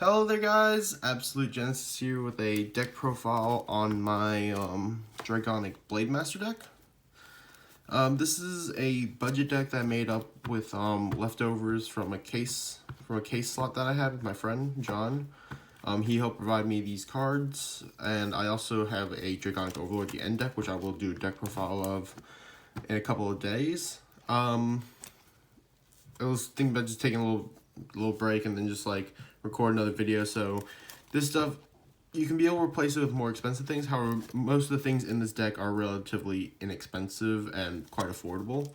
Hello there guys, Absolute Genesis here with a deck profile on my Dragonic Blademaster deck. This is a budget deck that I made up with leftovers from a case slot that I had with my friend John. He helped provide me these cards, and I also have a Dragonic Overlord, the end deck, which I will do a deck profile of in a couple of days. I was thinking about just taking a little break and then just like record another video. So this stuff, you can be able to replace it with more expensive things. However, most of the things in this deck are relatively inexpensive and quite affordable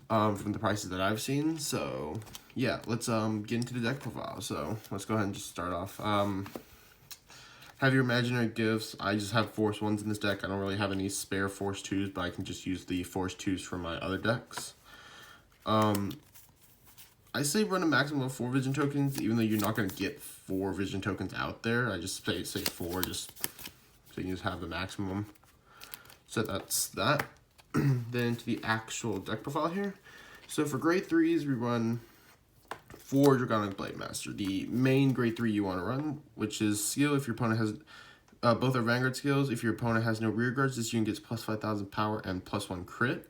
from the prices that I've seen. So yeah, let's get into the deck profile. So let's go ahead and just start off. Have your imaginary gifts. I just have Force 1s in this deck. I don't really have any spare Force 2s, but I can just use the Force 2s from my other decks. I say run a maximum of 4 vision tokens, even though you're not going to get 4 vision tokens out there. I just say 4, just so you just have the maximum. So that's that. Then to the actual deck profile here. So for grade 3s, we run 4 Dragonic Blademaster. The main grade 3 you want to run, which is skill if your opponent has... both are Vanguard skills. If your opponent has no rear guards, this unit gets plus 5,000 power and plus 1 crit.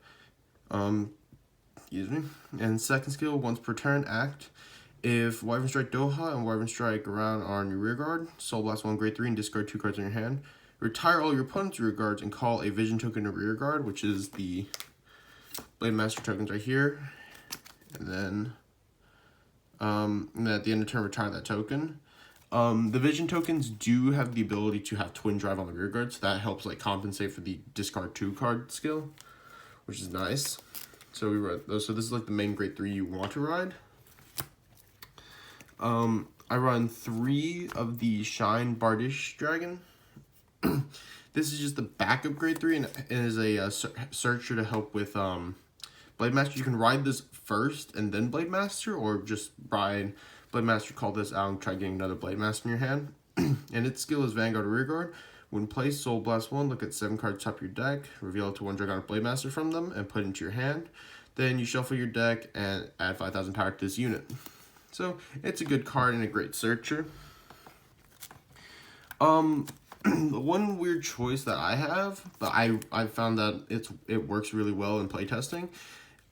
Excuse me. And second skill, once per turn, act. If Wyvern Strike Doha and Wyvern Strike around are on your rear guard, Soul Blast 1 grade 3 and discard 2 cards in your hand. Retire all your opponent's rear guards and call a vision token to rear guard, which is the Blademaster tokens right here. And then at the end of turn, retire that token. The vision tokens do have the ability to have twin drive on the rear guard, so that helps like compensate for the discard 2 card skill, which is nice. So we run those. So this is like the main grade 3 you want to ride. I run 3 of the Shine Bardish Dragon. This is just the backup grade 3 and is a searcher to help with Blademaster. You can ride this first and then Blademaster, or just ride Blademaster, call this out, and try getting another Blademaster in your hand. And its skill is Vanguard or Rearguard. When placed, Soul Blast 1, look at 7 cards top of your deck, reveal it to 1 Dragonic Blademaster from them, and put it into your hand. Then you shuffle your deck and add 5,000 power to this unit. So it's a good card and a great searcher. The one weird choice that I have, but I found that it works really well in playtesting.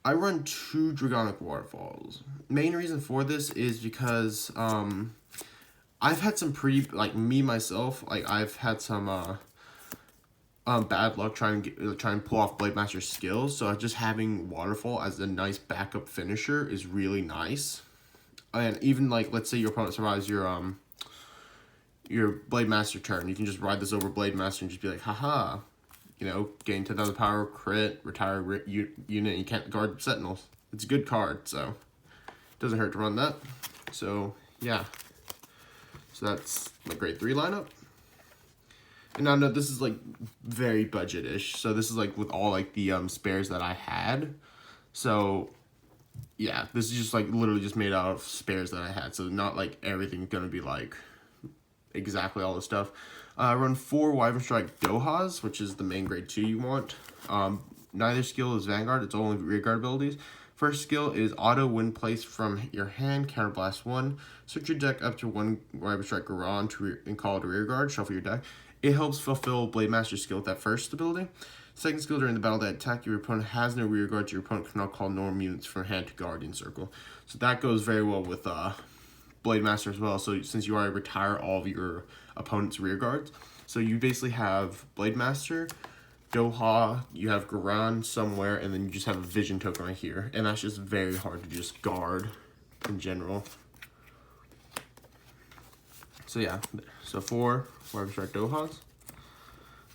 I run 2 Dragonic Waterfalls. Main reason for this is because I've had some pretty, like me myself, like I've had some bad luck trying to pull off Blademaster's skills. So just having Waterfall as a nice backup finisher is really nice. And even like, let's say your opponent survives your Blademaster turn, you can just ride this over Blademaster and just be like, haha, you know, gain 10,000 power, crit, retire unit, and you can't guard Sentinels. It's a good card, so it doesn't hurt to run that. So yeah. So that's my grade 3 lineup. And now no, this is like very budget-ish. So this is like with all like the spares that I had. So yeah, this is just like literally just made out of spares that I had. So not like everything's gonna be like exactly all the stuff. I run 4 Wyvern Strike Dohas, which is the main grade 2 you want. Neither skill is Vanguard, it's only rear guard abilities. First skill is auto when placed from your hand, counterblast 1. Search your deck up to 1 Wyvern Strike Garon and call it a rear guard, shuffle your deck. It helps fulfill Blademaster's skill with that first ability. Second skill, during the battle that attack, your opponent has no rear guards, your opponent cannot call normal units from hand to Guardian Circle. So that goes very well with Blademaster as well. So since you already retire all of your opponent's rear guards, so you basically have Blademaster, Doha, you have Garan somewhere, and then you just have a vision token right here. And that's just very hard to just guard in general. So yeah, so 4 Wyvern Strike Dohas.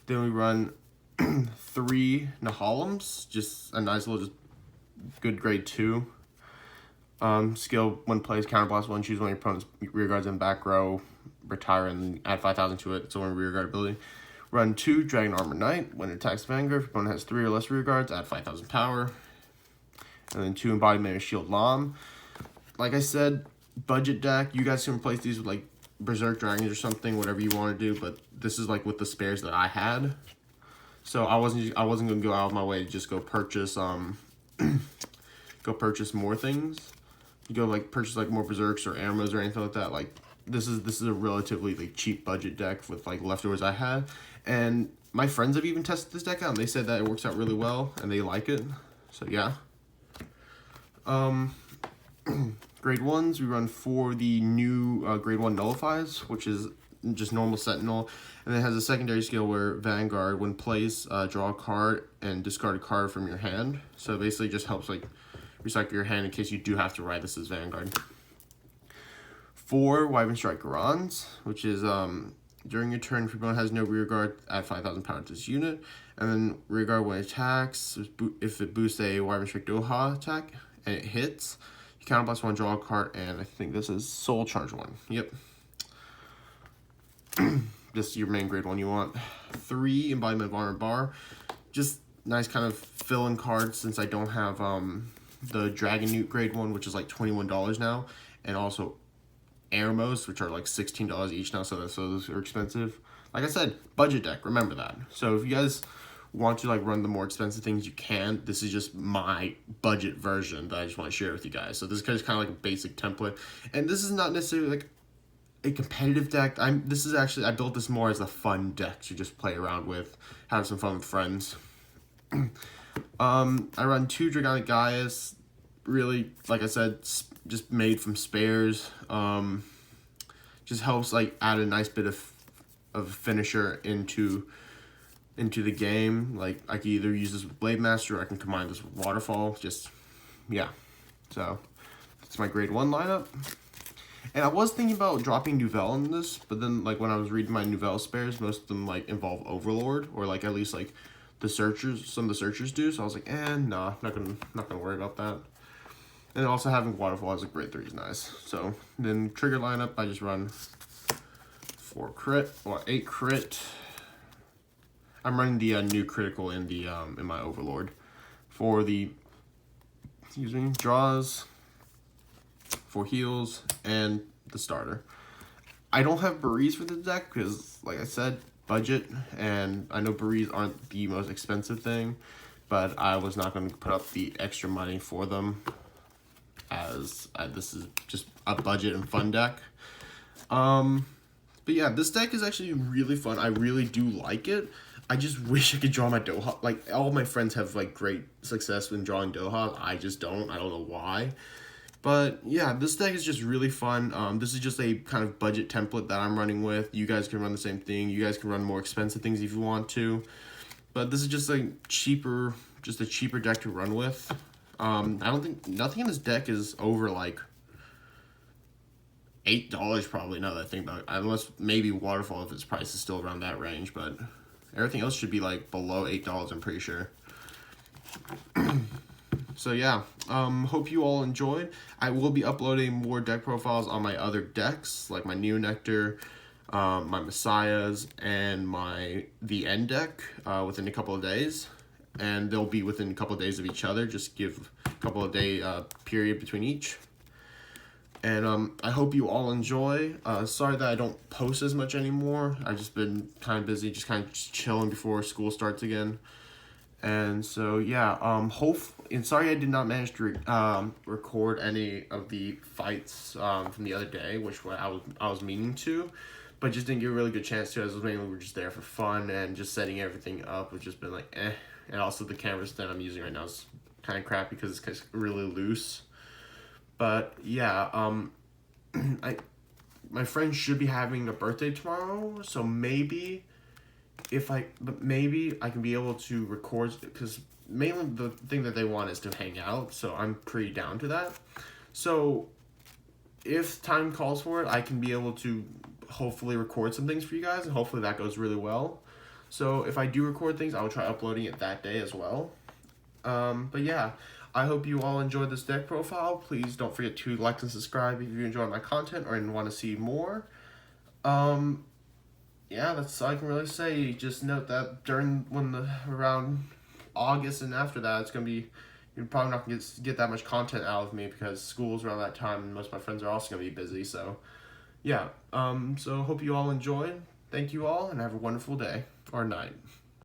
Then we run 3 Nahalims, just a nice little, just good grade 2. Skill, when placed, counterblast 1, choose one of your opponent's rear guards in back row, retire and add 5,000 to it. It's only rear guard ability. Run 2 Dragon Armor Knight. When it attacks Vanguard, if your opponent has 3 or less rear guards, add 5,000 power. And then 2 Embodiment of Shield Lam. Like I said, budget deck. You guys can replace these with like Berserk Dragons or something, whatever you want to do. But this is like with the spares that I had. So I wasn't gonna go out of my way to just go purchase purchase more things. You go like purchase like more Berserks or Arrows or anything like that. Like this is a relatively like cheap budget deck with like leftovers I had, and my friends have even tested this deck out and they said that it works out really well and they like it. So yeah. Grade 1s, we run for the new grade 1 nullifies, which is just normal Sentinel, and it has a secondary skill where Vanguard, when placed, draw a card and discard a card from your hand. So basically just helps like recycle your hand in case you do have to ride this as Vanguard. 4 Wyvern Strike Garons, which is during your turn, if your opponent has no rear guard, add 5,000 power to this unit. And then rear guard when it attacks, if it boosts a Wyvern Strike Doha attack and it hits, you counterblast 1, draw a card, and I think this is Soul Charge 1. Yep. Just your main grade 1 you want. 3 Embodiment of Armor Bar. Just nice kind of fill-in cards since I don't have the Dragonic grade 1, which is like $21 now, and also Airmos, which are like $16 each now, so those are expensive. Like I said, budget deck, remember that. So if you guys want to like run the more expensive things, you can. This is just my budget version that I just want to share with you guys. So this is kind of like a basic template, and this is not necessarily like a competitive deck. I built this more as a fun deck to just play around with, have some fun with friends. I run 2 Dragonic Gaius, really, like I said, just made from spares. Just helps like add a nice bit of finisher into the game. Like I can either use this with Blademaster or I can combine this with Waterfall. Just, yeah. So that's my grade 1 lineup. And I was thinking about dropping Nouvelle in this, but then like when I was reading my Nouvelle spares, most of them like involve Overlord, or like at least like the searchers, some of the searchers do. So I was like, nah, not gonna worry about that. And also having Waterfall as a grade 3 is nice. So then trigger lineup, I just run 4 crit or 8 crit. I'm running the new critical in the in my Overlord for the draws, 4 heals, and the starter. I don't have Berees for the deck because, like I said, budget, and I know Berees aren't the most expensive thing, but I was not going to put up the extra money for them, as this is just a budget and fun deck. But yeah, this deck is actually really fun. I really do like it. I just wish I could draw my Doha. Like, all my friends have like great success when drawing Doha. I just don't. I don't know why. But yeah, this deck is just really fun. This is just a kind of budget template that I'm running with. You guys can run the same thing. You guys can run more expensive things if you want to. But this is just a cheaper deck to run with. I don't think, nothing in this deck is over like $8 probably, now that I think about it. Unless maybe Waterfall, if its price is still around that range, but everything else should be like below $8, I'm pretty sure. So yeah, hope you all enjoyed. I will be uploading more deck profiles on my other decks, like my Neonectar, my Messiahs, and the End deck within a couple of days. And they'll be within a couple of days of each other, just give a couple of day period between each. And I hope you all enjoy. Sorry that I don't post as much anymore. I've just been kind of busy, just kind of chilling before school starts again. And so yeah, and sorry I did not manage to record any of the fights from the other day, which I was meaning to, but just didn't get a really good chance to, as mainly we're just there for fun, and just setting everything up has just been like eh. And also the camera stand I'm using right now is kind of crappy because it's really loose. But yeah, my friend should be having a birthday tomorrow, so maybe I can be able to record, because mainly the thing that they want is to hang out, so I'm pretty down to that. So if time calls for it, I can be able to hopefully record some things for you guys, and hopefully that goes really well. So if I do record things, I will try uploading it that day as well. But yeah, I hope you all enjoyed this deck profile. Please don't forget to like and subscribe if you enjoy my content or want to see more. Yeah, that's all I can really say. Just note that around August and after that, it's gonna be, you're probably not gonna get that much content out of me because school's around that time and most of my friends are also gonna be busy. So yeah, so hope you all enjoyed. Thank you all and have a wonderful day or night.